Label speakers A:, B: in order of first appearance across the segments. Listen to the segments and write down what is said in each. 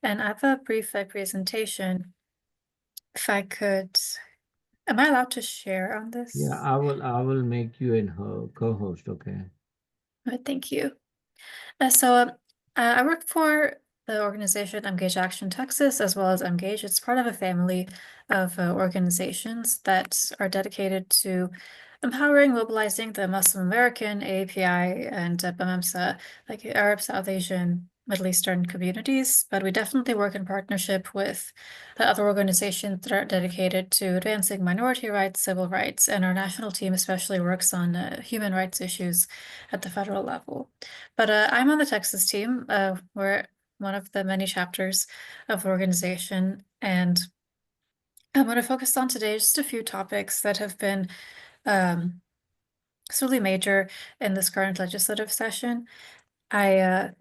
A: And I have a brief presentation. If I could, am I allowed to share on
B: Yeah,
A: this?
B: I will make you a co-host, okay?
A: Thank you. So I work for the organization Emgage Action Texas, as well as Emgage. It's part of a family of organizations that are dedicated to empowering, mobilizing the Muslim American, AAPI, and BAMEMSA, like Arab, South Asian, Middle Eastern communities. But we definitely work in partnership with the other organizations that are dedicated to advancing minority rights, civil rights, and our national team especially works on human rights issues at the federal level. But I'm on the Texas team. We're one of the many chapters of the organization, and I'm going to focus on today just a few topics that have been um, really major in this current legislative session. I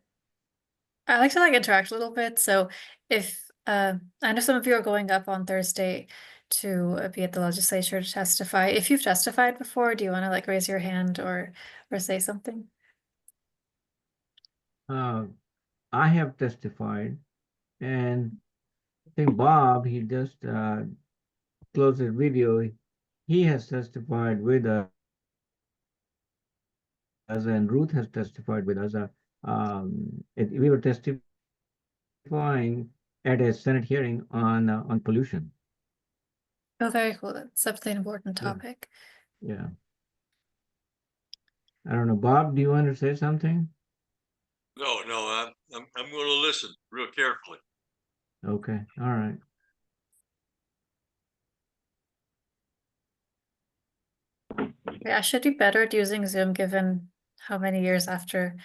A: I like to interact a little bit, so if I know some of you are going up on Thursday to be at the legislature to testify. If you've testified before, do you want to raise your hand or say something?
B: Uh, I have testified, and I think Bob, he just closed his video. He has testified with us, and Ruth has testified with us. We were testifying at a Senate hearing on pollution.
A: Oh, very cool. That's definitely an important
B: Yeah,
A: topic.
B: yeah. I don't know, Bob. Do you want to say something?
C: No, no, I'm going to listen real carefully.
B: Okay, all right.
A: Yeah, I should be better at using Zoom given how many years after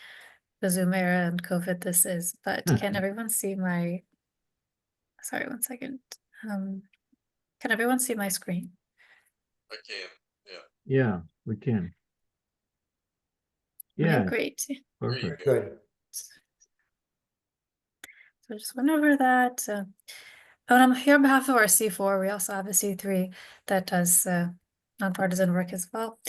A: the Zoom era and COVID this is, but can everyone see my, sorry, one second. Um, can everyone see my screen?
C: I can. Yeah.
B: Yeah, we can.
A: Okay,
B: Yeah,
A: great.
C: There you
B: perfect.
C: go.
D: Good.
A: So I just went over that. Oh, and I'm here on behalf of our C4. We also have a C3 that does nonpartisan work as well.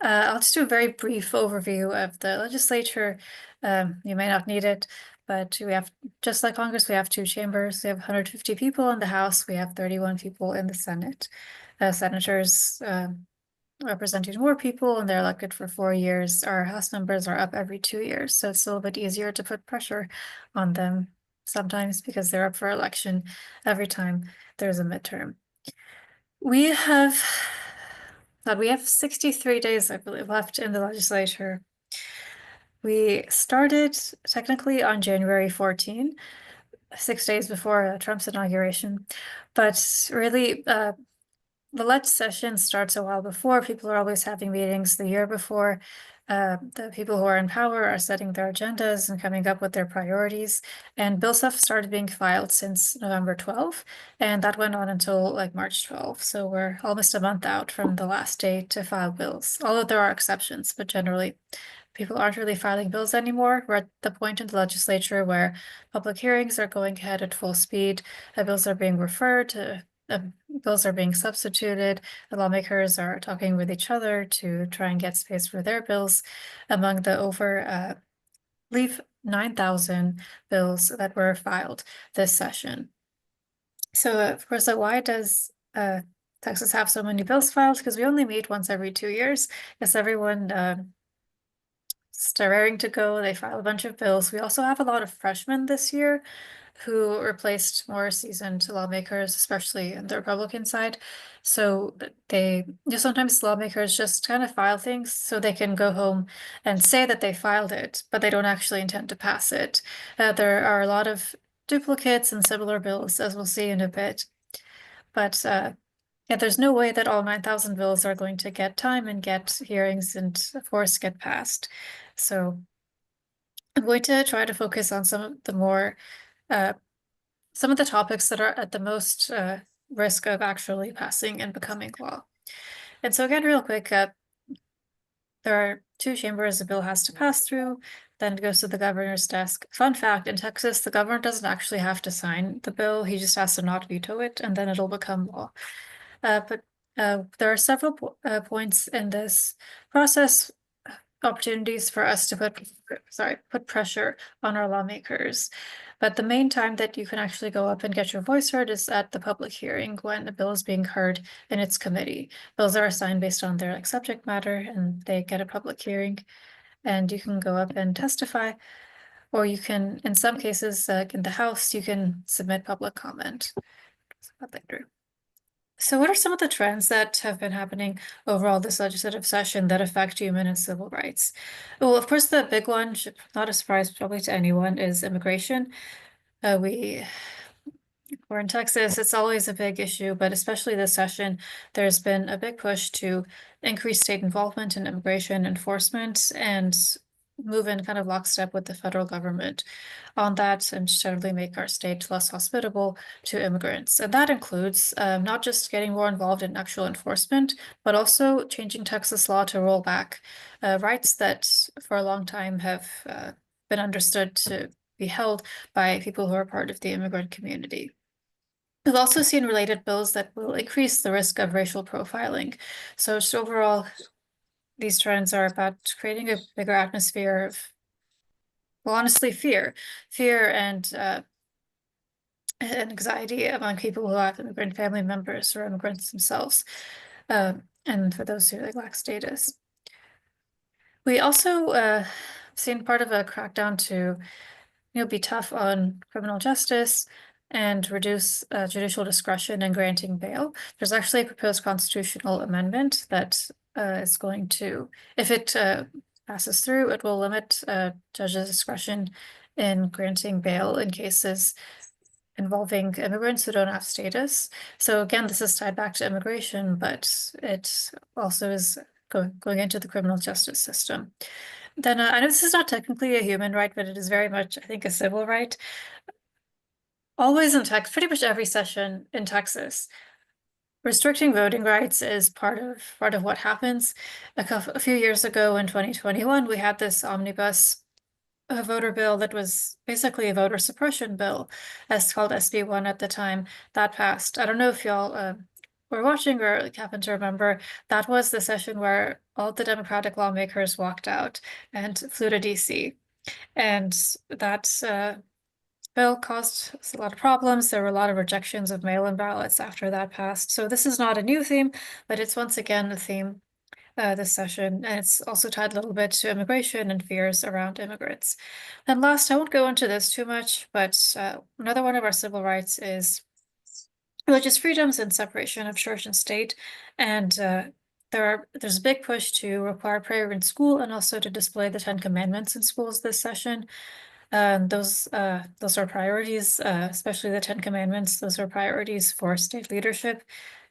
A: I'll just do a very brief overview of the legislature. You may not need it, but we have, just like Congress, we have two chambers. We have 150 people in the House. We have 31 people in the Senate. Senators representing more people, and they're elected for 4 years. Our House members are up every 2 years, so it's a little bit easier to put pressure on them sometimes because they're up for election every time there's a midterm. We have 63 days, I believe, left in the legislature. We started technically on January 14, 6 days before Trump's inauguration, but really the leg session starts a while before. People are always having meetings the year before. The people who are in power are setting their agendas and coming up with their priorities. And bills have started being filed since November 12th, and that went on until March 12th. So we're almost a month out from the last day to file bills, although there are exceptions, but generally people aren't really filing bills anymore. We're at the point in the legislature where public hearings are going ahead at full speed. Bills are being referred to bills are being substituted. The lawmakers are talking with each other to try and get space for their bills among the over, leave 9,000 bills that were filed this session. So, of course, why does Texas have so many bills filed? Because we only meet once every 2 years. Yes, everyone is raring to go. They file a bunch of bills. We also have a lot of freshmen this year who replaced more seasoned lawmakers, especially in the Republican side. So sometimes lawmakers just kind of file things so they can go home and say that they filed it, but they don't actually intend to pass it. There are a lot of duplicates and similar bills, as we'll see in a bit. But yeah, there's no way that all 9,000 bills are going to get time and get hearings and, of course, get passed. So I'm going to try to focus on some of the more some of the topics that are at the most risk of actually passing and becoming law. And so again, real quick, there are two chambers the bill has to pass through, then it goes to the governor's desk. Fun fact, in Texas, the governor doesn't actually have to sign the bill. He just has to not veto it, and then it'll become law. But there are several points in this process, opportunities for us to put pressure on our lawmakers. But the main time that you can actually go up and get your voice heard is at the public hearing when a bill is being heard in its committee. Bills are assigned based on their subject matter, and they get a public hearing, and you can go up and testify. Or you can, in some cases, in the House, you can submit public comment. Later. So what are some of the trends that have been happening overall this legislative session that affect human and civil rights? Well, of course, the big one, not a surprise probably to anyone, is immigration. We're in Texas, it's always a big issue, but especially this session, there's been a big push to increase state involvement in immigration enforcement and move in kind of lockstep with the federal government on that and generally make our state less hospitable to immigrants. And that includes not just getting more involved in actual enforcement, but also changing Texas law to roll back rights that for a long time have been understood to be held by people who are part of the immigrant community. We've also seen related bills that will increase the risk of racial profiling. So just overall, these trends are about creating a bigger atmosphere of, well, honestly, fear and anxiety among people who have immigrant family members or immigrants themselves, and for those who lack status. We also seen part of a crackdown to be tough on criminal justice and reduce judicial discretion in granting bail. There's actually a proposed constitutional amendment that is going to, if it passes through, it will limit judges' discretion in granting bail in cases involving immigrants who don't have status. So again, this is tied back to immigration, but it also is going into the criminal justice system. Then I know this is not technically a human right, but it is very much, I think, a civil right. Always in Texas, pretty much every session in Texas, restricting voting rights is part of what happens. A few years ago in 2021, we had this omnibus voter bill that was basically a voter suppression bill, as called SB1 at the time, that passed. I don't know if y'all were watching or happen to remember, that was the session where all the Democratic lawmakers walked out and flew to DC. And that bill caused a lot of problems. There were a lot of rejections of mail-in ballots after that passed. So this is not a new theme, but it's once again a theme this session, and it's also tied a little bit to immigration and fears around immigrants. And last, I won't go into this too much, but another one of our civil rights is religious freedoms and separation of church and state. And there's a big push to require prayer in school and also to display the 10 Commandments in schools this session. Those are priorities, especially the 10 Commandments. Those are priorities for state leadership.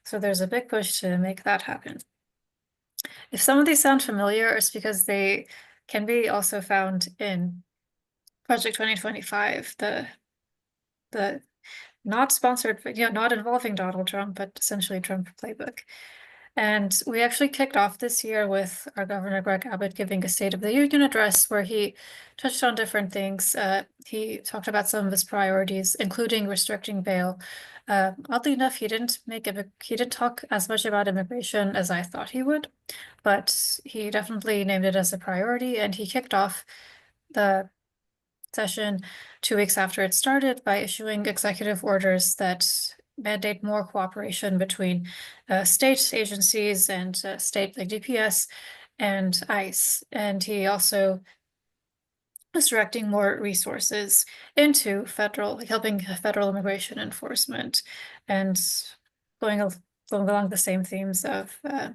A: So there's a big push to make that happen. If some of these sound familiar, it's because they can be also found in Project 2025, the not sponsored, not involving Donald Trump, but essentially Trump playbook. And we actually kicked off this year with our Governor Greg Abbott giving a State of the Union address where he touched on different things. He talked about some of his priorities, including restricting bail. Oddly enough, he didn't talk as much about immigration as I thought he would, but he definitely named it as a priority, and he kicked off the session 2 weeks after it started by issuing executive orders that mandate more cooperation between state agencies and state like DPS and ICE. And he also was directing more resources into helping federal immigration enforcement and going along the same themes of I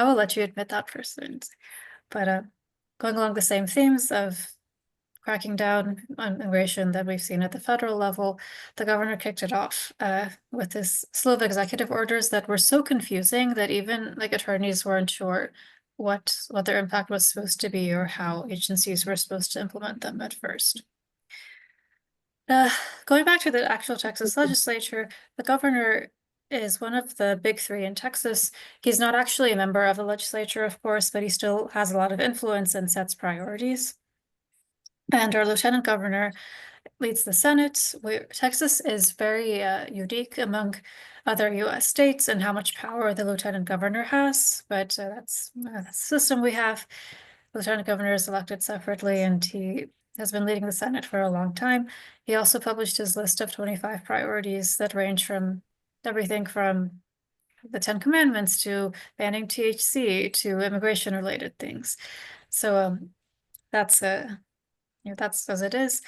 A: will let you admit that first, but going along the same themes of cracking down on immigration that we've seen at the federal level, the governor kicked it off with this slew of executive orders that were so confusing that even attorneys weren't sure what their impact was supposed to be or how agencies were supposed to implement them at first. Going back to the actual Texas legislature, the governor is one of the big three in Texas. He's not actually a member of the legislature, of course, but he still has a lot of influence and sets priorities. And our lieutenant governor leads the Senate. Texas is very unique among other U.S. states and how much power the lieutenant governor has, but that's the system we have. The lieutenant governor is elected separately, and he has been leading the Senate for a long time. He also published his list of 25 priorities that range from everything from the 10 Commandments to banning THC to immigration-related things. So that's that's as it is.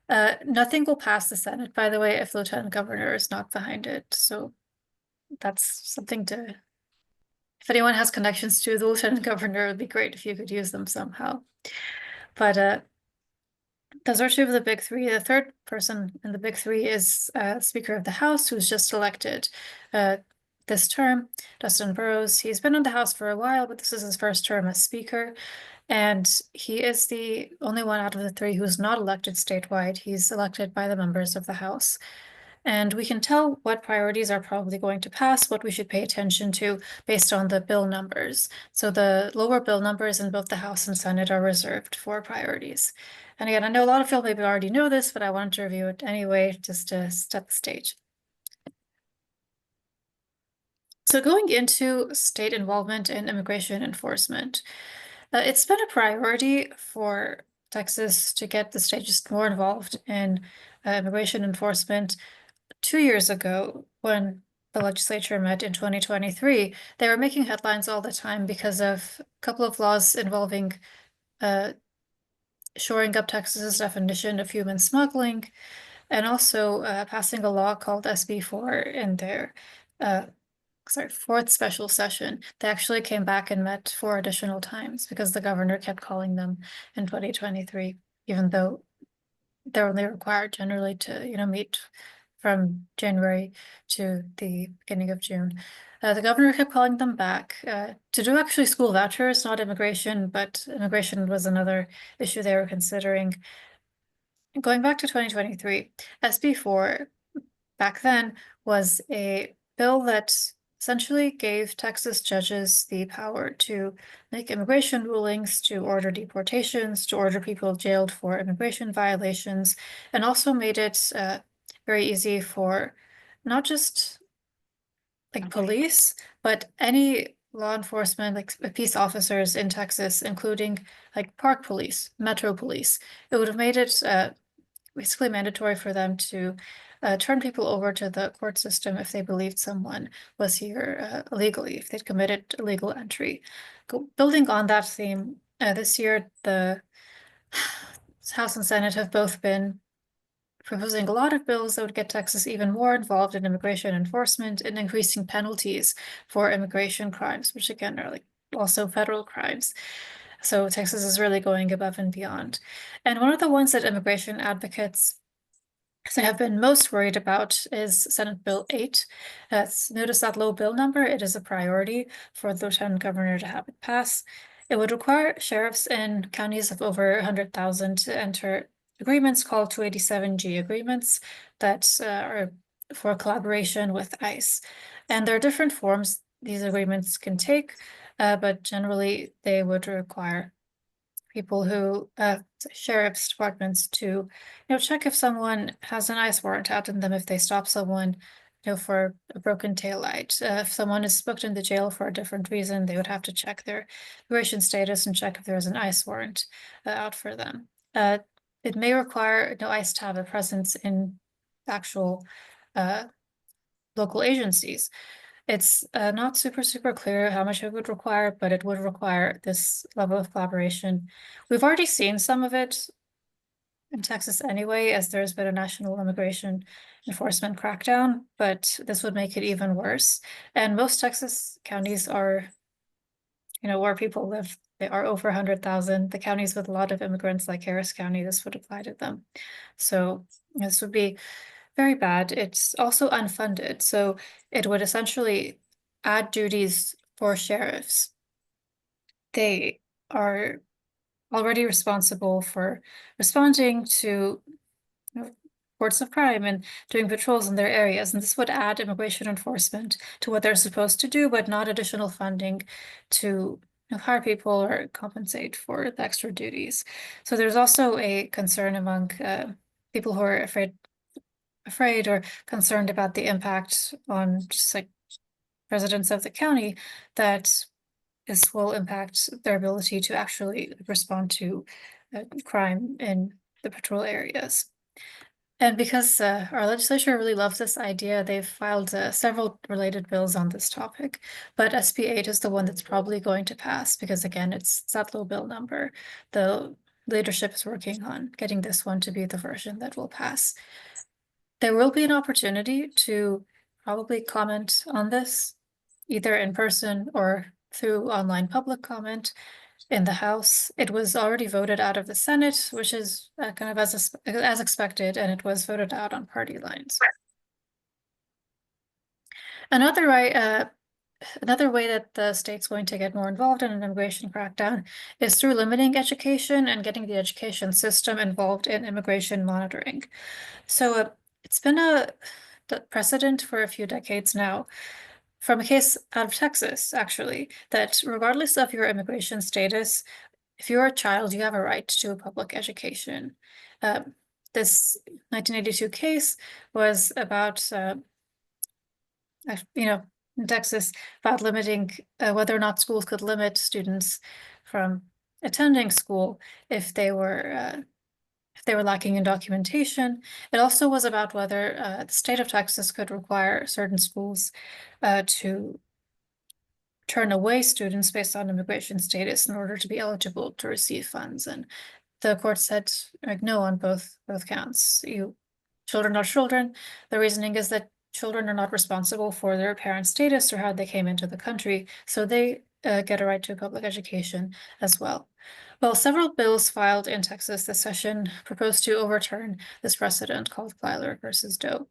A: Nothing will pass the Senate, by the way, if the Lieutenant Governor is not behind it. So that's something to, if anyone has connections to the Lieutenant Governor, it would be great if you could use them somehow. But those are two of the big three. The third person in the big three is Speaker of the House, who's just elected this term, Dustin Burrows. He's been in the House for a while, but this is his first term as Speaker. And he is the only one out of the three who's not elected statewide. He's elected by the members of the House. And we can tell what priorities are probably going to pass, what we should pay attention to based on the bill numbers. So the lower bill numbers in both the House and Senate are reserved for priorities. And again, I know a lot of you maybe already know this, but I wanted to review it anyway, just to set the stage. So going into state involvement in immigration enforcement, it's been a priority for Texas to get the state just more involved in immigration enforcement. 2 years ago, when the legislature met in 2023, they were making headlines all the time because of a couple of laws involving shoring up Texas's definition of human smuggling, and also passing a law called SB 4 in their fourth special session. They actually came back and met 4 additional times because the governor kept calling them in 2023, even though they're only required generally to, meet from January to the beginning of June. The governor kept calling them back to do actually school vouchers, not immigration, but immigration was another issue they were considering. Going back to 2023, SB 4 back then was a bill that essentially gave Texas judges the power to make immigration rulings, to order deportations, to order people jailed for immigration violations, and also made it very easy for not just like police, but any law enforcement, like peace officers in Texas, including like park police, metro police. It would have made it basically mandatory for them to turn people over to the court system if they believed someone was here illegally, if they'd committed illegal entry. Building on that theme, this year the House and Senate have both been proposing a lot of bills that would get Texas even more involved in immigration enforcement and increasing penalties for immigration crimes, which again are like also federal crimes. So Texas is really going above and beyond. And one of the ones that immigration advocates have been most worried about is Senate Bill 8. Notice that low bill number, it is a priority for the Lieutenant Governor to have it pass. It would require sheriffs in counties of over 100,000 to enter agreements called 287G agreements that are for collaboration with ICE. And there are different forms these agreements can take, but generally they would require people who, sheriff's departments to, check if someone has an ICE warrant out in them if they stop someone, for a broken taillight. If someone is booked into jail for a different reason, they would have to check their immigration status and check if there's an ICE warrant out for them. It may require ICE to have a presence in actual local agencies. It's not super clear how much it would require, but it would require this level of collaboration. We've already seen some of it in Texas anyway, as there's been a national immigration enforcement crackdown, but this would make it even worse. And most Texas counties are, where people live, they are over 100,000. The counties with a lot of immigrants like Harris County, this would apply to them. So this would be very bad. It's also unfunded, so it would essentially add duties for sheriffs. They are already responsible for responding to reports of crime and doing patrols in their areas, and this would add immigration enforcement to what they're supposed to do, but not additional funding to hire people or compensate for the extra duties. So there's also a concern among people who are afraid or concerned about the impact on just like residents of the county, that this will impact their ability to actually respond to crime in the patrol areas. And because our legislature really loves this idea, they've filed several related bills on this topic. But SB 8 is the one that's probably going to pass because, again, it's that low bill number. The leadership is working on getting this one to be the version that will pass. There will be an opportunity to probably comment on this, either in person or through online public comment in the House. It was already voted out of the Senate, which is kind of as expected, and it was voted out on party lines. Another way that the state's going to get more involved in an immigration crackdown is through limiting education and getting the education system involved in immigration monitoring. So it's been the precedent for a few decades now, from a case out of Texas, actually, that regardless of your immigration status, if you're a child, you have a right to a public education. This 1982 case was about, in Texas, about limiting whether or not schools could limit students from attending school if they were lacking in documentation. It also was about whether the state of Texas could require certain schools to turn away students based on immigration status in order to be eligible to receive funds. And the court said like no on both counts. Children are children. The reasoning is that children are not responsible for their parents' status or how they came into the country, so they get a right to public education as well. Well, several bills filed in Texas this session propose to overturn this precedent called Plyler versus Doe.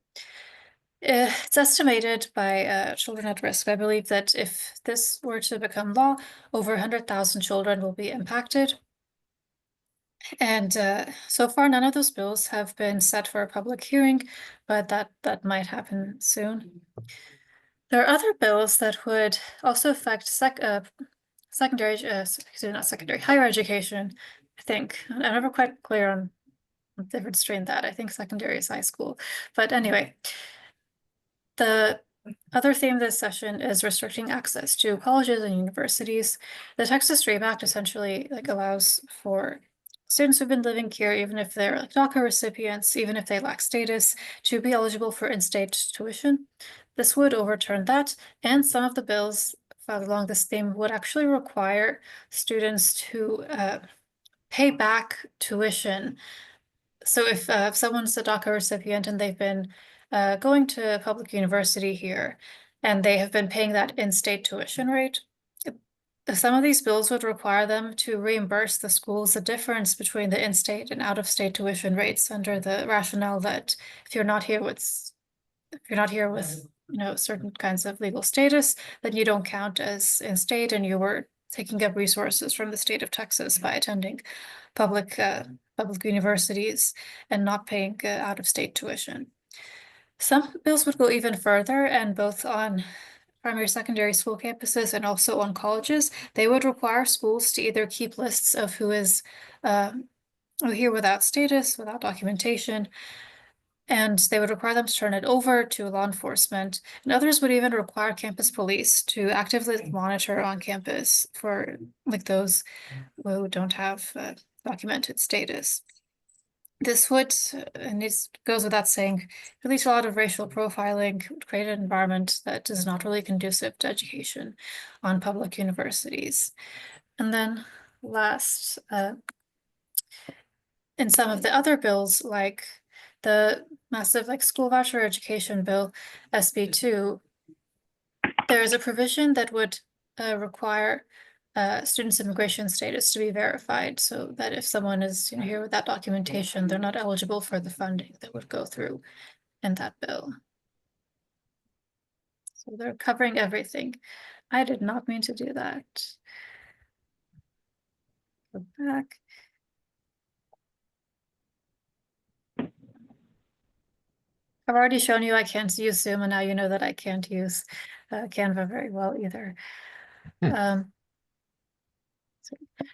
A: It's estimated by Children at Risk, I believe, that if this were to become law, over 100,000 children will be impacted. And so far, none of those bills have been set for a public hearing, but that might happen soon. There are other bills that would also affect higher education, I think. I'm never quite clear on the difference between that. I think secondary is high school. But anyway, the other theme this session is restricting access to colleges and universities. The Texas Dream Act essentially allows for students who've been living here, even if they're DACA recipients, even if they lack status, to be eligible for in-state tuition. This would overturn that, and some of the bills filed along this theme would actually require students to pay back tuition. So if someone's a DACA recipient and they've been going to a public university here and they have been paying that in-state tuition rate, some of these bills would require them to reimburse the schools the difference between the in-state and out-of-state tuition rates under the rationale that if you're not here with certain kinds of legal status, then you don't count as in-state and you were taking up resources from the state of Texas by attending public universities and not paying out-of-state tuition. Some bills would go even further, and both on primary secondary school campuses and also on colleges, they would require schools to either keep lists of who is here without status, without documentation, and they would require them to turn it over to law enforcement. And others would even require campus police to actively monitor on campus for those who don't have documented status. This would, and it goes without saying, lead to a lot of racial profiling, would create an environment that is not really conducive to education on public universities. And then last, in some of the other bills, like the massive school voucher education bill, SB 2, there is a provision that would require students' immigration status to be verified, so that if someone is here without documentation, they're not eligible for the funding that would go through in that bill. So they're covering everything. I did not mean to do that. Go back. I've already shown you I can't use Zoom, and now you know that I can't use Canva very well either.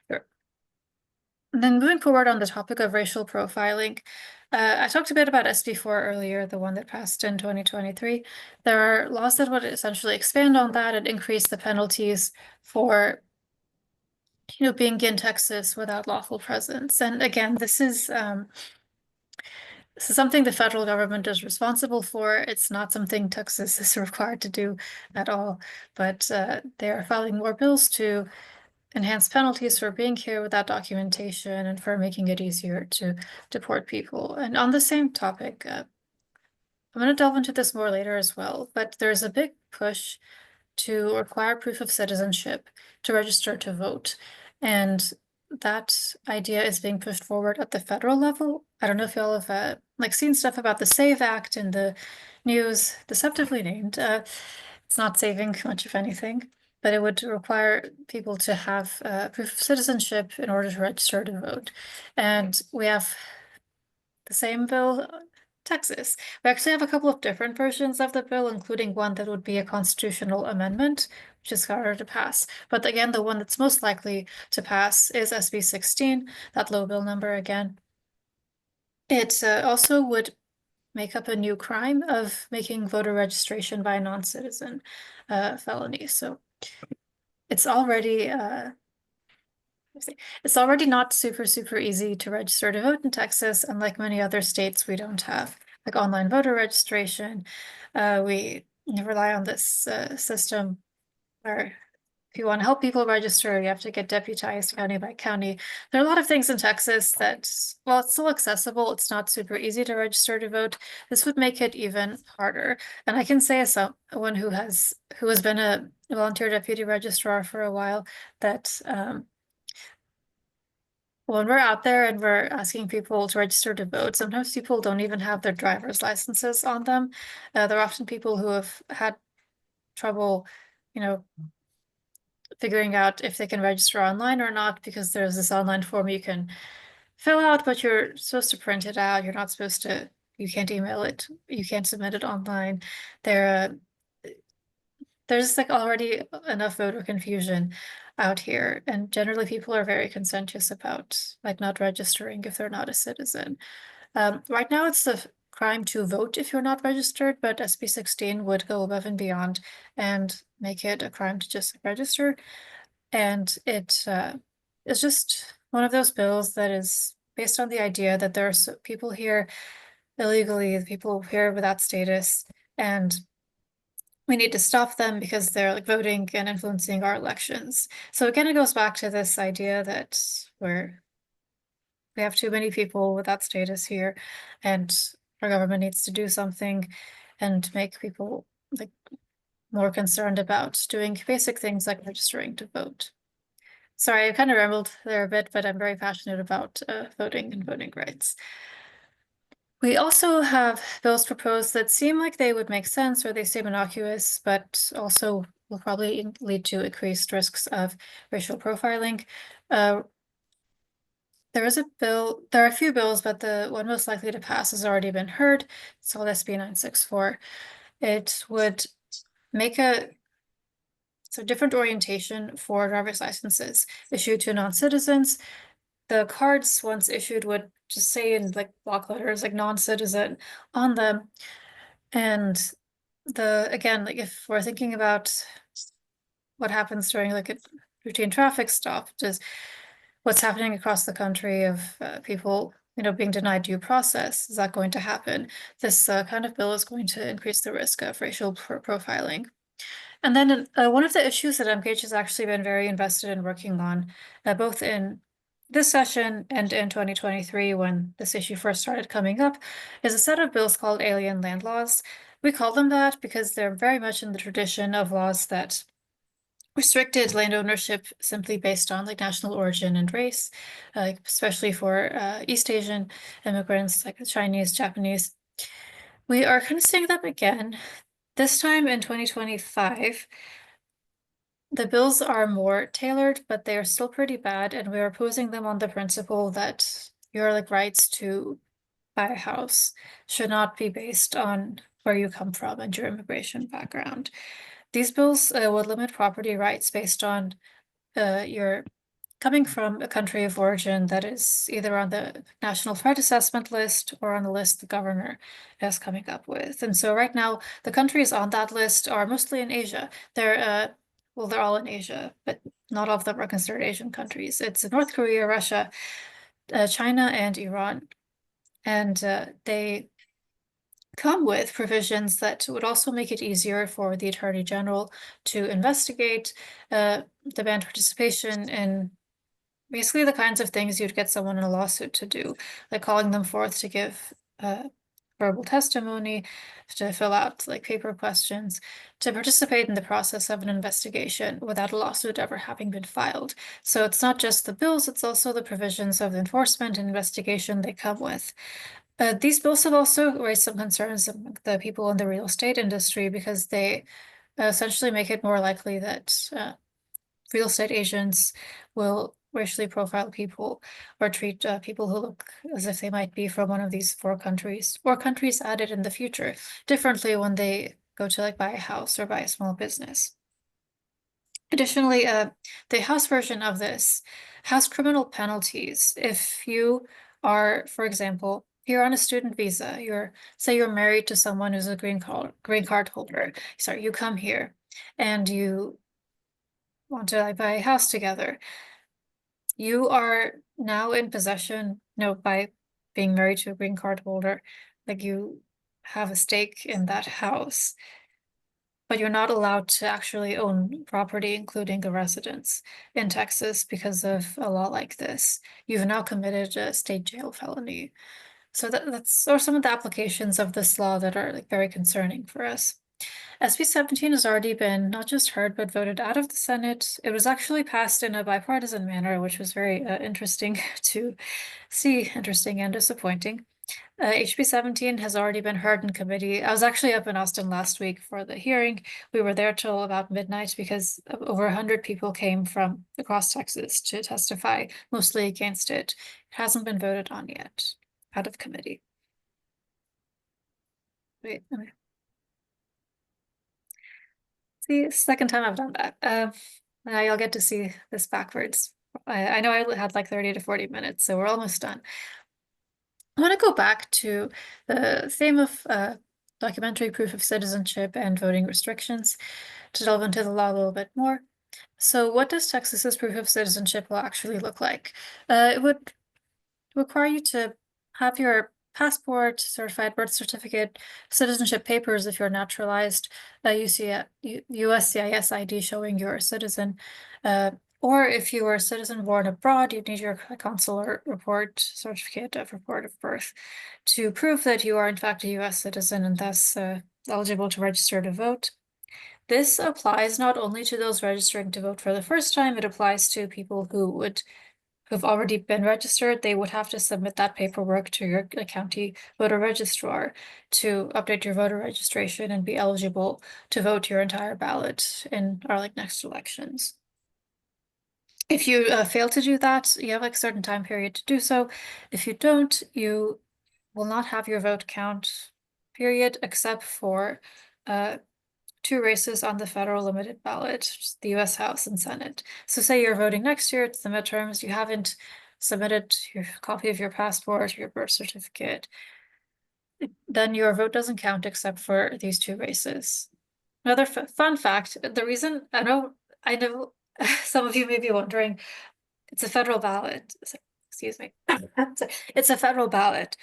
A: Sure. And then moving forward on the topic of racial profiling, I talked a bit about SB4 earlier, the one that passed in 2023. There are laws that would essentially expand on that and increase the penalties for being in Texas without lawful presence. And again, this is something the federal government is responsible for. It's not something Texas is required to do at all, but they are filing more bills to enhance penalties for being here without documentation and for making it easier to deport people. And on the same topic, I'm going to delve into this more later as well, but there's a big push to require proof of citizenship to register to vote. And that idea is being pushed forward at the federal level. I don't know if y'all have seen stuff about the SAVE Act in the news, deceptively named. It's not saving much of anything, but it would require people to have proof of citizenship in order to register to vote. And we have the same bill, Texas. We actually have a couple of different versions of the bill, including one that would be a constitutional amendment, which is harder to pass. But again, the one that's most likely to pass is SB 16, that low bill number again. It also would make up a new crime of making voter registration by a non-citizen felony. So it's already not super easy to register to vote in Texas. Unlike many other states, we don't have like online voter registration. We rely on this system where if you want to help people register, you have to get deputized county by county. There are a lot of things in Texas that, while it's still accessible, it's not super easy to register to vote. This would make it even harder. And I can say as someone who has been a volunteer deputy registrar for a while that when we're out there and we're asking people to register to vote, sometimes people don't even have their driver's licenses on them. They're often people who have had trouble, figuring out if they can register online or not, because there's this online form you can fill out, but you're supposed to print it out. You're not supposed to, you can't email it. You can't submit it online. There's like already enough voter confusion out here, and generally people are very conscientious about like not registering if they're not a citizen. Right now it's the crime to vote if you're not registered, but SB 16 would go above and beyond and make it a crime to just register. And it is just one of those bills that is based on the idea that there are people here illegally, people here without status, and we need to stop them because they're like voting and influencing our elections. So again, it goes back to this idea that we have too many people without status here, and our government needs to do something and make people like more concerned about doing basic things like registering to vote. Sorry, I kind of rambled there a bit, but I'm very passionate about voting and voting rights. We also have bills proposed that seem like they would make sense or they seem innocuous, but also will probably lead to increased risks of racial profiling. There are a few bills, but the one most likely to pass has already been heard. It's called SB 964. It would make a different orientation for driver's licenses issued to non-citizens. The cards once issued would just say in like block letters like non-citizen on them. And again, like if we're thinking about what happens during like a routine traffic stop, just what's happening across the country of people being denied due process, is that going to happen? This kind of bill is going to increase the risk of racial profiling. And then one of the issues that Emgage has actually been very invested in working on, both in this session and in 2023, when this issue first started coming up, is a set of bills called alien land laws. We call them that because they're very much in the tradition of laws that restricted land ownership simply based on like national origin and race, especially for East Asian immigrants like the Chinese, Japanese. We are kind of seeing them again. This time in 2025, the bills are more tailored, but they are still pretty bad, and we are opposing them on the principle that your like rights to buy a house should not be based on where you come from and your immigration background. These bills would limit property rights based on your coming from a country of origin that is either on the National Threat Assessment list or on the list the governor is coming up with. And so right now, the countries on that list are mostly in Asia. They're all in Asia, but not all of them are considered Asian countries. It's North Korea, Russia, China, and Iran. And they come with provisions that would also make it easier for the Attorney General to investigate, demand participation in basically the kinds of things you'd get someone in a lawsuit to do, like calling them forth to give verbal testimony, to fill out like paper questions, to participate in the process of an investigation without a lawsuit ever having been filed. So it's not just the bills, it's also the provisions of enforcement and investigation they come with. These bills have also raised some concerns among the people in the real estate industry because they essentially make it more likely that real estate agents will racially profile people or treat people who look as if they might be from one of these four countries or countries added in the future differently when they go to like buy a house or buy a small business. Additionally, the House version of this has criminal penalties if you are, for example, you're on a student visa, say you're married to someone who's a green card holder. Sorry, you come here and you want to like, buy a house together. You are now in possession, no, by being married to a green card holder, like you have a stake in that house, but you're not allowed to actually own property, including a residence in Texas because of a law like this. You've now committed a state jail felony. So that's or some of the applications of this law that are like very concerning for us. SB 17 has already been not just heard, but voted out of the Senate. It was actually passed in a bipartisan manner, which was very interesting to see, interesting and disappointing. HB 17 has already been heard in committee. I was actually up in Austin last week for the hearing. We were there till about midnight because over 100 people came from across Texas to testify, mostly against it. It hasn't been voted on yet out of committee. Wait, let me see, second time I've done that. Now you'll get to see this backwards. I know I had like 30 to 40 minutes, so we're almost done. I want to go back to the theme of documentary proof of citizenship and voting restrictions to delve into the law a little bit more. So what does Texas's proof of citizenship law actually look like? It would require you to have your passport, certified birth certificate, citizenship papers if you're naturalized, USCIS ID showing you're a citizen, or if you were a citizen born abroad, you'd need your consular report, certificate of report of birth to prove that you are in fact a US citizen and thus eligible to register to vote. This applies not only to those registering to vote for the first time, it applies to people who've already been registered. They would have to submit that paperwork to your county voter registrar to update your voter registration and be eligible to vote your entire ballot in our like next elections. If you fail to do that, you have like a certain time period to do so. If you don't, you will not have your vote count period except for two races on the federal limited ballot, the US House and Senate. So say you're voting next year, it's the midterms, you haven't submitted your copy of your passport or your birth certificate, then your vote doesn't count except for these two races. Another fun fact, the reason, I know some of you may be wondering, it's a federal ballot, excuse me, it's a federal ballot.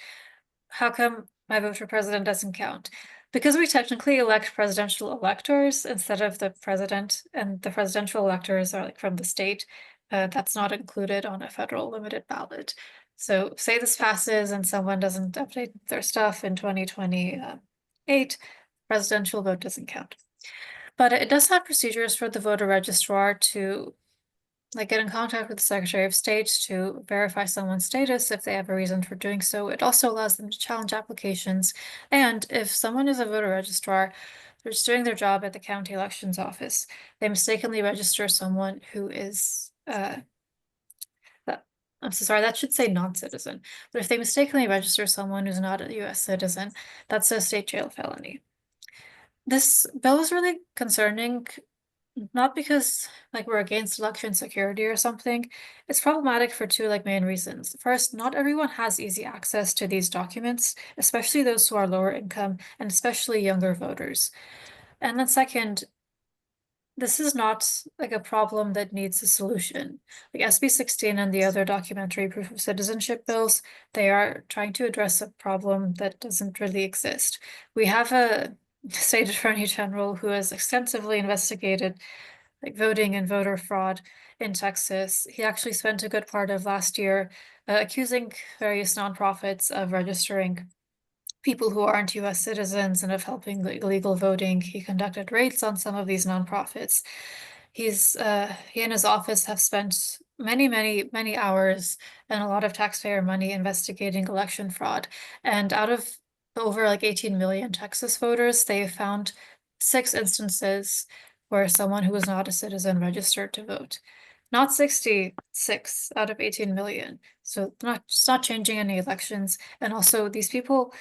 A: How come my vote for president doesn't count? Because we technically elect presidential electors instead of the president, and the presidential electors are like from the state, that's not included on a federal limited ballot. So say this passes and someone doesn't update their stuff in 2028, presidential vote doesn't count. But it does have procedures for the voter registrar to like get in contact with the Secretary of State to verify someone's status if they have a reason for doing so. It also allows them to challenge applications. And if someone is a voter registrar, they're just doing their job at the county elections office, they mistakenly register someone who is I'm so sorry, that should say non-citizen. But if they mistakenly register someone who's not a US citizen, that's a state jail felony. This bill is really concerning, not because like we're against election security or something. It's problematic for two like main reasons. First, not everyone has easy access to these documents, especially those who are lower income and especially younger voters. And then second, this is not like a problem that needs a solution. Like SB 16 and the other documentary proof of citizenship bills, they are trying to address a problem that doesn't really exist. We have a state attorney general who has extensively investigated like voting and voter fraud in Texas. He actually spent a good part of last year accusing various nonprofits of registering people who aren't US citizens and of helping illegal voting. He conducted raids on some of these nonprofits. He and his office have spent many hours and a lot of taxpayer money investigating election fraud. And out of over like 18 million Texas voters, they found 6 instances where someone who was not a citizen registered to vote. Not 66 out of 18 million. So it's not changing any elections. And also these people,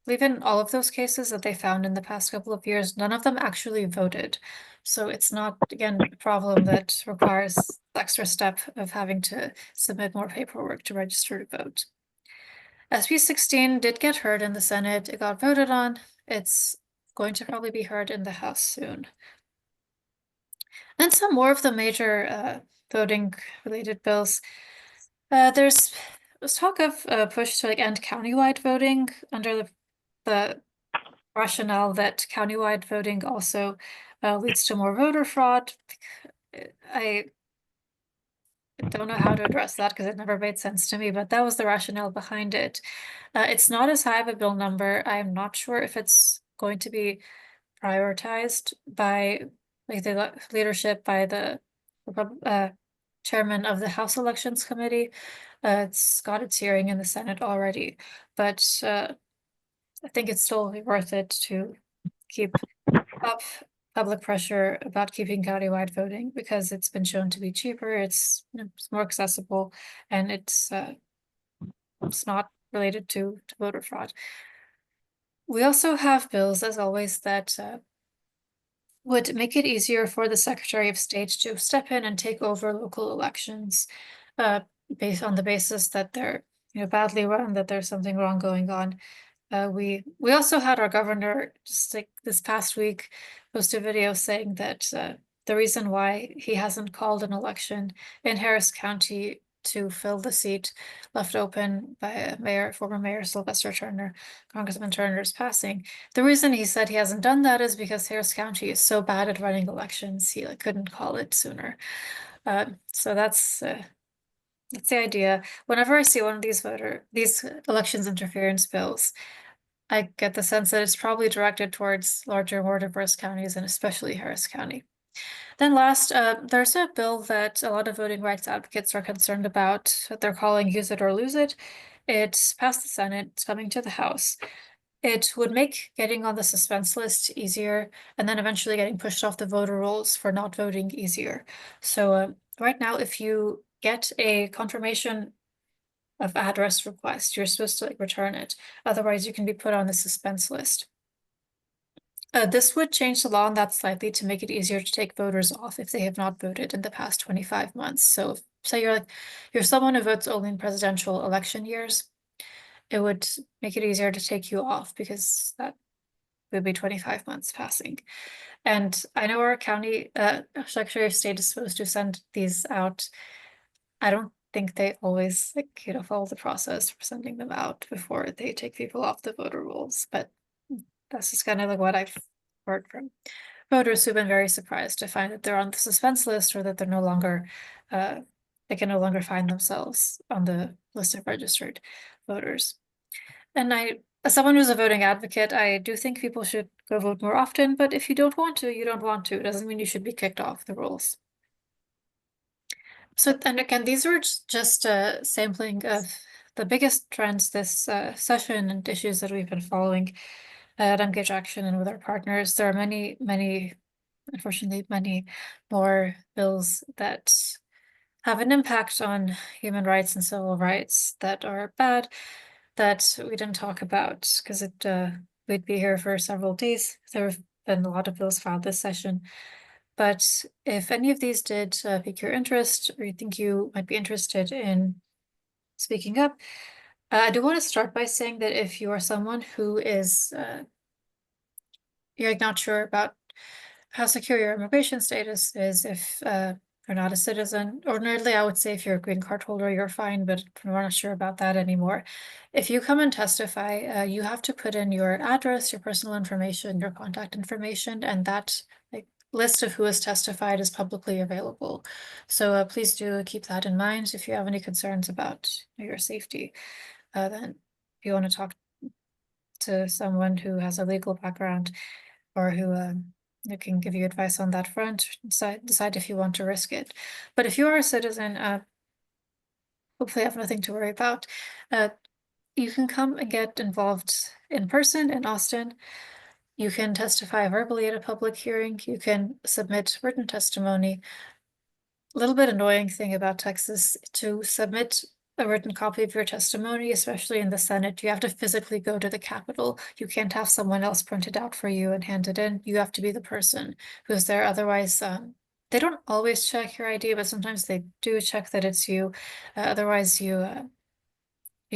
A: even all of those cases that they found in the past couple of years, none of them actually voted. So it's not, again, a problem that requires the extra step of having to submit more paperwork to register to vote. SB 16 did get heard in the Senate. It got voted on. It's going to probably be heard in the House soon. And some more of the major voting related bills. There's talk of a push to like end countywide voting under the rationale that countywide voting also leads to more voter fraud. I don't know how to address that because it never made sense to me, but that was the rationale behind it. It's not as high of a bill number. I'm not sure if it's going to be prioritized by like the leadership by the chairman of the House Elections Committee. It's got its hearing in the Senate already, but I think it's still worth it to keep up public pressure about keeping countywide voting because it's been shown to be cheaper, it's more accessible, and it's not related to voter fraud. We also have bills, as always, that would make it easier for the Secretary of State to step in and take over local elections, based on the basis that they're badly run, that there's something wrong going on. We also had our governor just like this past week post a video saying that the reason why he hasn't called an election in Harris County to fill the seat left open by former Mayor Sylvester Turner, Congressman Turner's passing. The reason he said he hasn't done that is because Harris County is so bad at running elections, he couldn't call it sooner. So that's the idea. Whenever I see one of these elections interference bills, I get the sense that it's probably directed towards larger, more diverse counties and especially Harris County. Then last, there's a bill that a lot of voting rights advocates are concerned about that they're calling Use It or Lose It. It passed the Senate, it's coming to the House. It would make getting on the suspense list easier and then eventually getting pushed off the voter rolls for not voting easier. So right now, if you get a confirmation of address request, you're supposed to return it. Otherwise, you can be put on the suspense list. This would change the law on that slightly to make it easier to take voters off if they have not voted in the past 25 months. So say you're someone who votes only in presidential election years, it would make it easier to take you off because that would be 25 months passing. And I know our county Secretary of State is supposed to send these out. I don't think they always follow the process for sending them out before they take people off the voter rolls, but that's just kind of what I've heard from voters who've been very surprised to find that they're on the suspense list or that they're no longer they can no longer find themselves on the list of registered voters. And as someone who's a voting advocate, I do think people should go vote more often, but if you don't want to, you don't want to. It doesn't mean you should be kicked off the rolls. So, and again, these were just a sampling of the biggest trends this session and issues that we've been following at Emgage Action and with our partners. There are unfortunately, many more bills that have an impact on human rights and civil rights that are bad that we didn't talk about because we'd be here for several days. There have been a lot of bills filed this session. But if any of these did pique your interest or you think you might be interested in speaking up, I do want to start by saying that if you are someone who is you're not sure about how secure your immigration status is if you're not a citizen. Ordinarily, I would say if you're a green card holder, you're fine, but we're not sure about that anymore. If you come and testify, you have to put in your address, your personal information, your contact information, and that list of who has testified is publicly available. So please do keep that in mind if you have any concerns about your safety. Then if you want to talk to someone who has a legal background or who can give you advice on that front, decide if you want to risk it. But if you are a citizen, hopefully have nothing to worry about. You can come and get involved in person in Austin. You can testify verbally at a public hearing. You can submit written testimony. A little bit annoying thing about Texas, to submit a written copy of your testimony, especially in the Senate, you have to physically go to the Capitol. You can't have someone else print it out for you and hand it in. You have to be the person who's there. Otherwise, they don't always check your ID, but sometimes they do check that it's you. Otherwise, you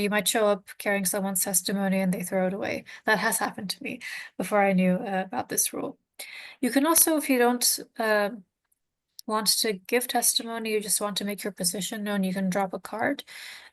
A: might show up carrying someone's testimony and they throw it away. That has happened to me before I knew about this rule. You can also, if you don't want to give testimony, you just want to make your position known, you can drop a card.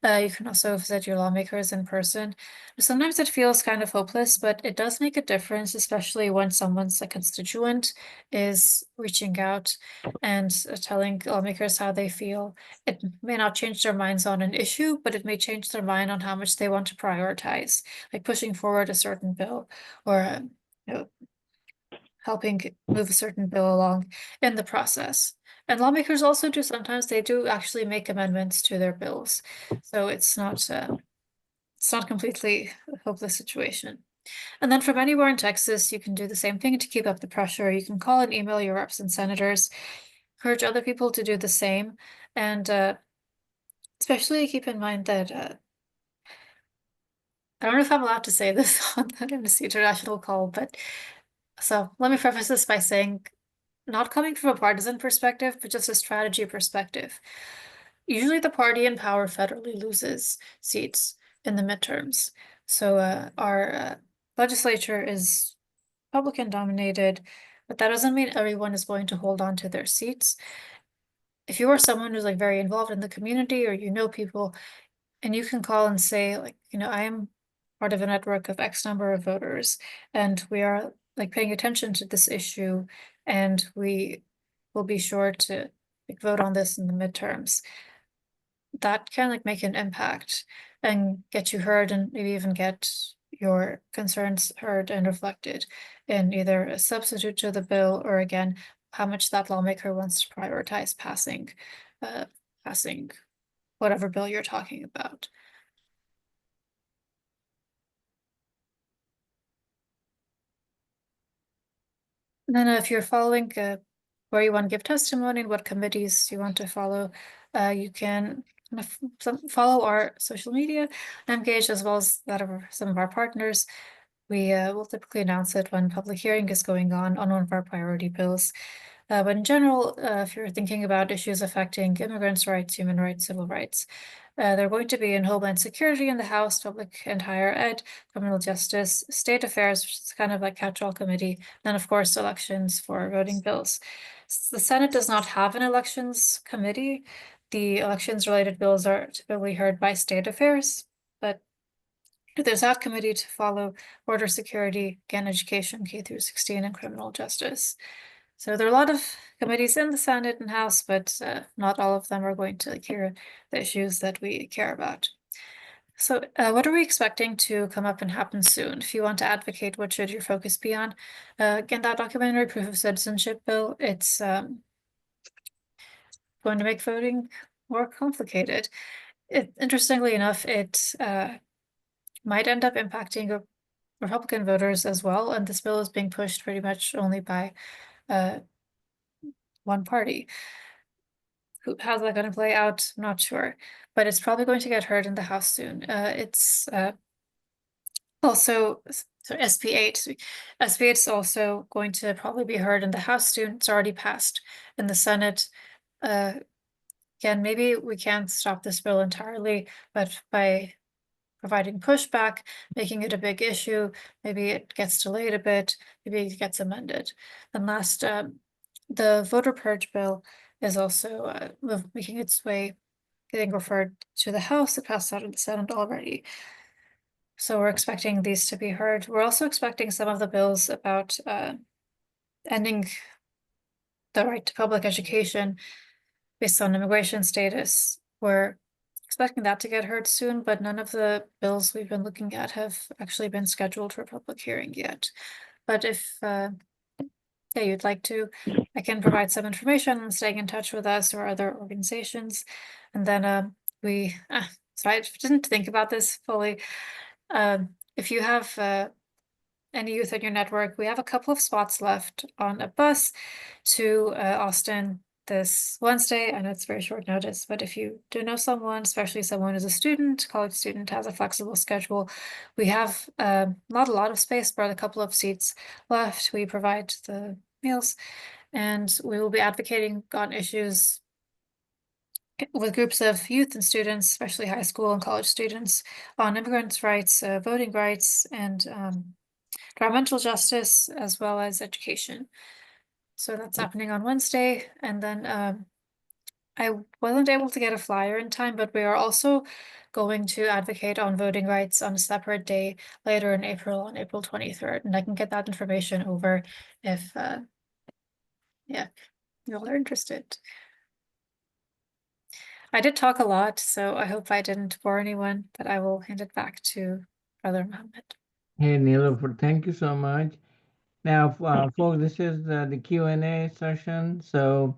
A: You can also visit your lawmakers in person. Sometimes it feels kind of hopeless, but it does make a difference, especially when someone's a constituent is reaching out and telling lawmakers how they feel. It may not change their minds on an issue, but it may change their mind on how much they want to prioritize, like pushing forward a certain bill or helping move a certain bill along in the process. And lawmakers also do sometimes, they do actually make amendments to their bills. So it's not completely a hopeless situation. And then from anywhere in Texas, you can do the same thing to keep up the pressure. You can call and email your reps and senators, encourage other people to do the same. And especially keep in mind that I don't know if I'm allowed to say this on the Amnesty International call, but so let me preface this by saying, not coming from a partisan perspective, but just a strategy perspective. Usually the party in power federally loses seats in the midterms. So our legislature is Republican dominated, but that doesn't mean everyone is going to hold on to their seats. If you are someone who's like very involved in the community or you know people, and you can call and say, like, I am part of a network of X number of voters, and we are like paying attention to this issue, and we will be sure to vote on this in the midterms. That can like make an impact and get you heard, and maybe even get your concerns heard and reflected in either a substitute to the bill, or again, how much that lawmaker wants to prioritize passing whatever bill you're talking about. And then if you're following where you want to give testimony and what committees you want to follow, you can follow our social media, Emgage, as well as that of some of our partners. We will typically announce it when public hearing is going on one of our priority bills. But in general, if you're thinking about issues affecting immigrants' rights, human rights, civil rights, they're going to be in Homeland Security in the House, Public and Higher Ed, Criminal Justice, State Affairs, which is kind of like catch-all committee, then of course elections for voting bills. The Senate does not have an elections committee. The elections-related bills are typically heard by State Affairs, but there's that committee to follow border security, again, education, K through 16, and criminal justice. So there are a lot of committees in the Senate and House, but not all of them are going to hear the issues that we care about. So what are we expecting to come up and happen soon? If you want to advocate, what should your focus be on? Again, that documentary proof of citizenship bill, it's going to make voting more complicated. Interestingly enough, it might end up impacting Republican voters as well, and this bill is being pushed pretty much only by one party. How's that going to play out? I'm not sure, but it's probably going to get heard in the House soon. It's also, so SB8. SB8 is also going to probably be heard in the House soon. It's already passed in the Senate. Again, maybe we can't stop this bill entirely, but by providing pushback, making it a big issue. Maybe it gets delayed a bit, maybe it gets amended. And last, the voter purge bill is also making its way, getting referred to the House. It passed out in the Senate already. So we're expecting these to be heard. We're also expecting some of the bills about ending the right to public education based on immigration status. We're expecting that to get heard soon, but none of the bills we've been looking at have actually been scheduled for public hearing yet. But if yeah, you'd like to, I can provide some information on staying in touch with us or other organizations. And then so I didn't think about this fully. If you have any youth in your network, we have a couple of spots left on a bus to Austin this Wednesday. I know it's very short notice, but if you do know someone, especially someone who's a student, college student, has a flexible schedule, we have not a lot of space, but a couple of seats left. We provide the meals, and we will be advocating on issues with groups of youth and students, especially high school and college students, on immigrants' rights, voting rights, and environmental justice, as well as education. So that's happening on Wednesday. And then I wasn't able to get a flyer in time, but we are also going to advocate on voting rights on a separate day later in April, on April 23rd. And I can get that information over if, yeah, you all are interested. I did talk a lot, so I hope I didn't bore anyone, but I will hand it back to Brother Mohammed.
B: Hey, Niloufar, thank you so much. Now, folks, this is the Q&A session. So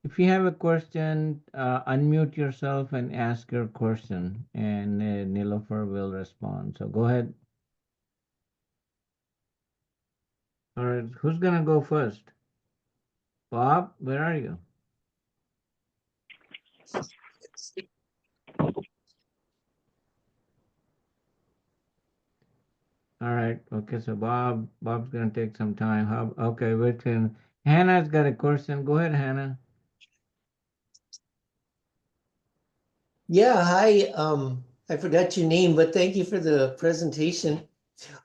B: if you have a question, unmute yourself and ask your question, and Niloufar will respond. So go ahead. All right, who's gonna go first? Bob, where are you? All right, okay, so Bob's gonna take some time. Okay, wait till Hannah's got a question. Go ahead, Hannah.
D: Yeah, hi. I forgot your name, but thank you for the presentation.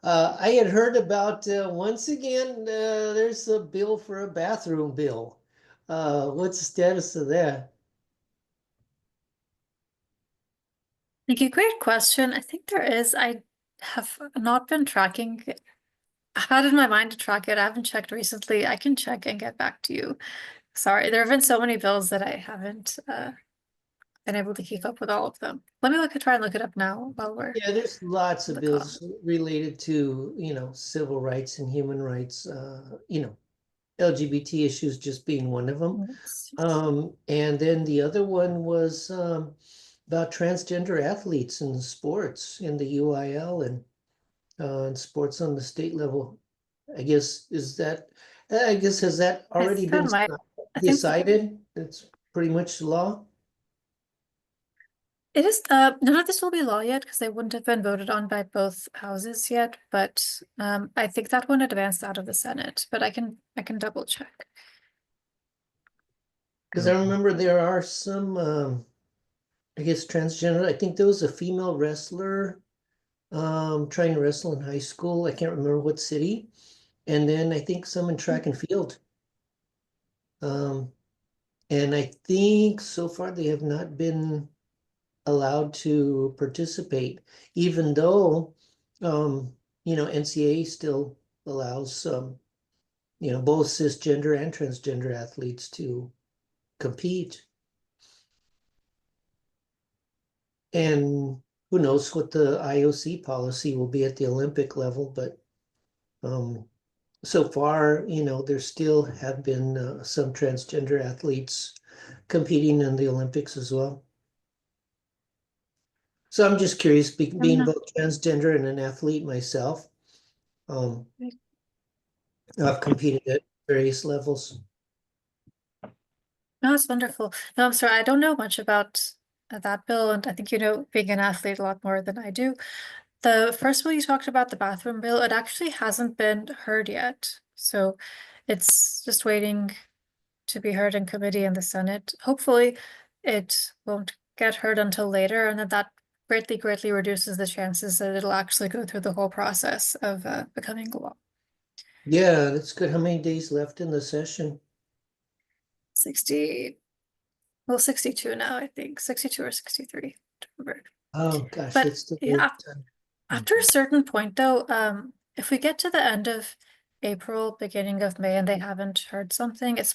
D: I had heard about once again, there's a bill for a bathroom bill. What's the status of that?
A: Thank you. Great question. I think there is. I have not been tracking. I had in my mind to track it. I haven't checked recently. I can check and get back to you. Sorry, there have been so many bills that I haven't been able to keep up with all of them. Let me try and look it up now while we're.
D: Yeah, there's lots of
A: the
D: bills related to, civil rights and human rights, LGBT issues just being one of them. And then the other one was about transgender athletes in sports in the UIL and sports on the state level. I guess has that already been decided? It's pretty much law.
A: It is none of this will be law yet because they wouldn't have been voted on by both houses yet, but I think that one advanced out of the Senate, but I can double check.
D: Because I remember there are some I guess transgender. I think there was a female wrestler trying to wrestle in high school. I can't remember what city. And then I think some in track and field. And I think so far they have not been allowed to participate, even though NCAA still allows both cisgender and transgender athletes to compete. And who knows what the IOC policy will be at the Olympic level, but so far, there still have been some transgender athletes competing in the Olympics as well. So I'm just curious, being both transgender and an athlete myself, I've competed at various levels.
A: No, it's wonderful. No, I'm sorry, I don't know much about that bill, and I think you know being an athlete a lot more than I do. The first bill you talked about, the bathroom bill, it actually hasn't been heard yet. So it's just waiting to be heard in committee in the Senate. Hopefully it won't get heard until later, and that greatly reduces the chances that it'll actually go through the whole process of becoming a law.
D: Yeah, that's good. How many days left in the session?
A: 62 now, I think. 62 or 63. Don't remember.
D: Oh, gosh,
A: But
D: that's still a
A: yeah,
D: long time.
A: after a certain point though, if we get to the end of April, beginning of May, and they haven't heard something, it's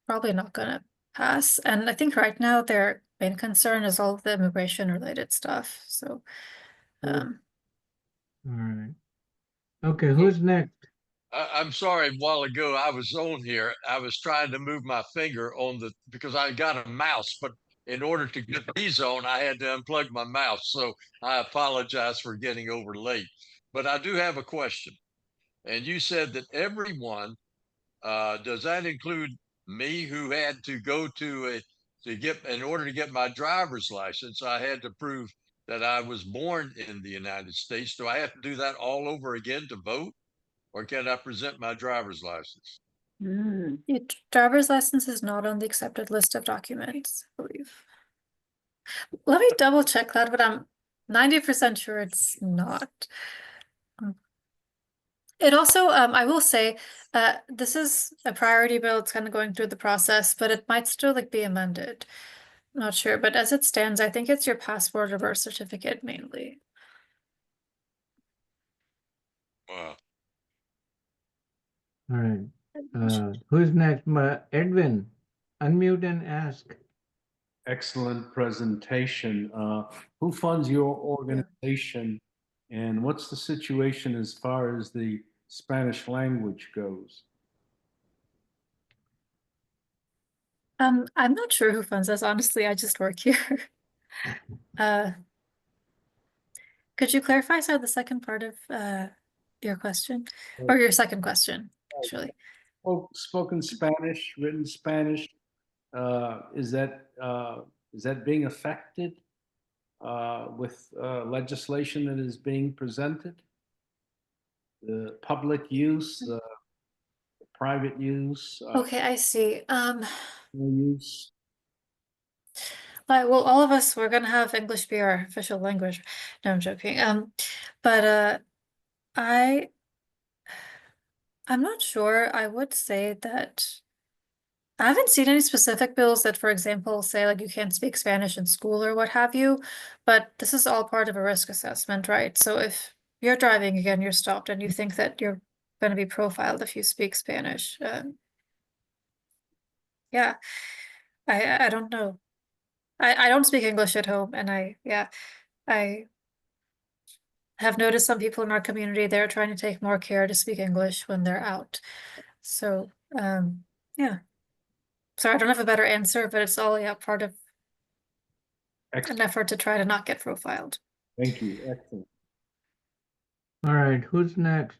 A: probably not gonna pass. And I think right now their main concern is all the immigration related stuff. So um
B: All right. Okay, who's next?
C: I'm sorry, a while ago I was on here. I was trying to move my finger on because I got a mouse, but in order to get these on, I had to unplug my mouse. So I apologize for getting over late. But I do have a question. And you said that everyone, does that include me who had to go in order to get my driver's license, I had to prove that I was born in the United States. Do I have to do that all over again to vote? Or can I present my driver's license?
A: your driver's license is not on the accepted list of documents, I believe. Let me double check that, but I'm 90% sure it's not. It also, I will say, this is a priority bill. It's kind of going through the process, but it might still like be amended. Not sure, but as it stands, I think it's your passport or birth certificate mainly.
C: Wow.
B: All right. Who's next? Edwin, unmute and ask.
E: Excellent presentation. Who funds your organization, and what's the situation as far as the Spanish language goes?
A: I'm not sure who funds us, honestly. I just work here. Could you clarify, the second part of your question or your second question, actually?
E: Spoken Spanish, written Spanish, is that being affected with legislation that is being presented? The public use, the private use,
A: Okay, I see.
E: use.
A: Well, all of us, we're gonna have English be our official language. No, I'm joking. But I'm not sure. I would say that I haven't seen any specific bills that, for example, say like you can't speak Spanish in school or what have you, but this is all part of a risk assessment, right? So if you're driving again, you're stopped and you think that you're going to be profiled if you speak Spanish. Yeah, I don't know. I don't speak English at home, and I have noticed some people in our community, they're trying to take more care to speak English when they're out. So yeah. Sorry, I don't have a better answer, but it's all part of an effort to try to not get profiled.
E: Thank you. Excellent.
B: All right, who's next?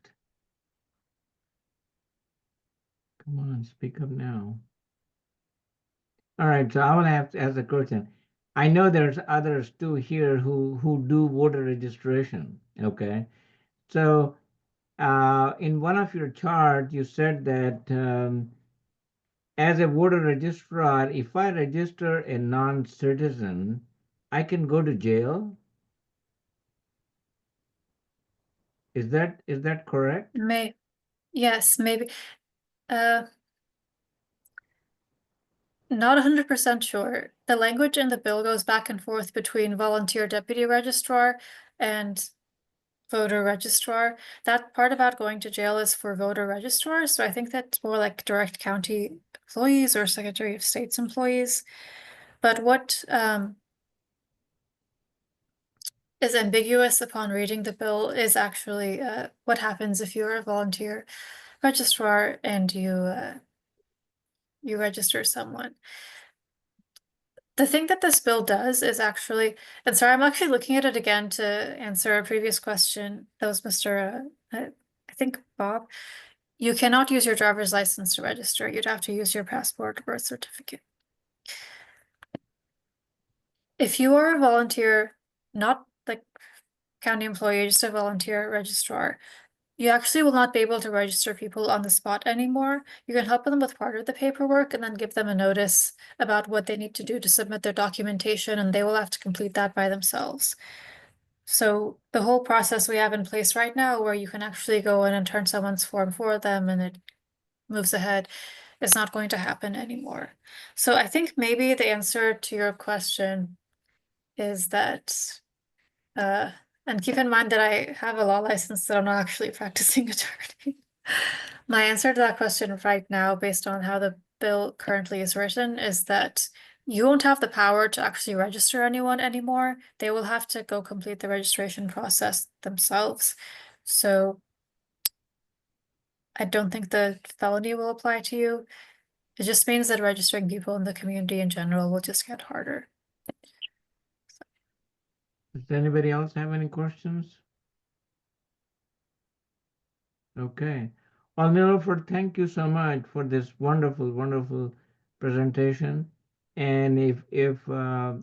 B: Come on, speak up now. All right, so I want to have to ask a question. I know there's others too here who do voter registration. Okay, so in one of your charts, you said that as a voter registrar, if I register a non-citizen, I can go to jail. Is that correct?
A: Yes, maybe. Not 100% sure. The language in the bill goes back and forth between volunteer deputy registrar and voter registrar. That part about going to jail is for voter registrars, so I think that's more like direct county employees or Secretary of State's employees. But what is ambiguous upon reading the bill is actually what happens if you're a volunteer registrar and you register someone. The thing that this bill does is actually, and sorry, I'm actually looking at it again to answer a previous question. That was Mr. I think Bob. You cannot use your driver's license to register. You'd have to use your passport or birth certificate. If you are a volunteer, not like county employee, just a volunteer registrar, you actually will not be able to register people on the spot anymore. You can help them with part of the paperwork and then give them a notice about what they need to do to submit their documentation, and they will have to complete that by themselves. So the whole process we have in place right now, where you can actually go in and turn someone's form for them and it moves ahead, is not going to happen anymore. So I think maybe the answer to your question is that, and keep in mind that I have a law license, that I'm not actually a practicing attorney. My answer to that question right now, based on how the bill currently is written, is that you won't have the power to actually register anyone anymore. They will have to go complete the registration process themselves. So I don't think the felony will apply to you. It just means that registering people in the community in general will just get harder.
B: Does anybody else have any questions? Okay. Well, Niloufar, thank you so much for this wonderful, wonderful presentation. And if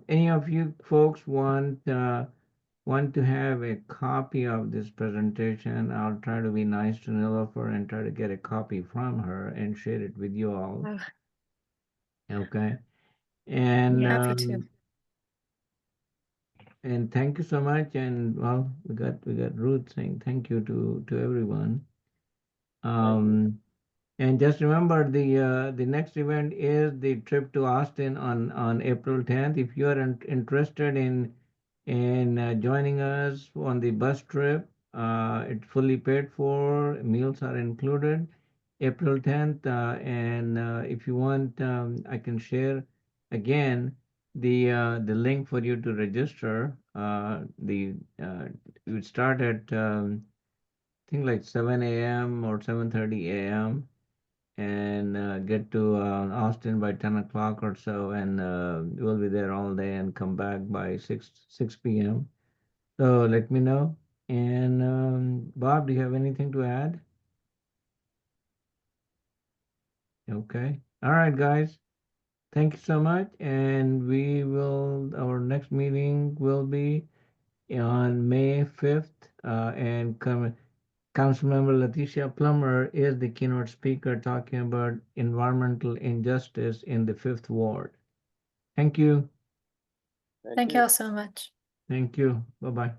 B: any of you folks want to have a copy of this presentation, I'll try to be nice to Niloufar and try to get a copy from her and share it with you all. Okay. And
A: Happy to.
B: And thank you so much. And well, we got Ruth saying thank you to everyone. And just remember the next event is the trip to Austin on April 10th. If you are interested in joining us on the bus trip, it's fully paid for. Meals are included. April 10th, and if you want, I can share again the link for you to register. You would start at I think like 7 a.m. or 7:30 a.m. and get to Austin by 10 o'clock or so, and we'll be there all day and come back by 6 p.m. So let me know. And Bob, do you have anything to add? Okay. All right, guys. Thank you so much. And our next meeting will be on May 5th. And Councilmember Leticia Plummer is the keynote speaker talking about environmental injustice in the 5th Ward. Thank you.
A: Thank you all so much.
B: Thank you. Bye-bye.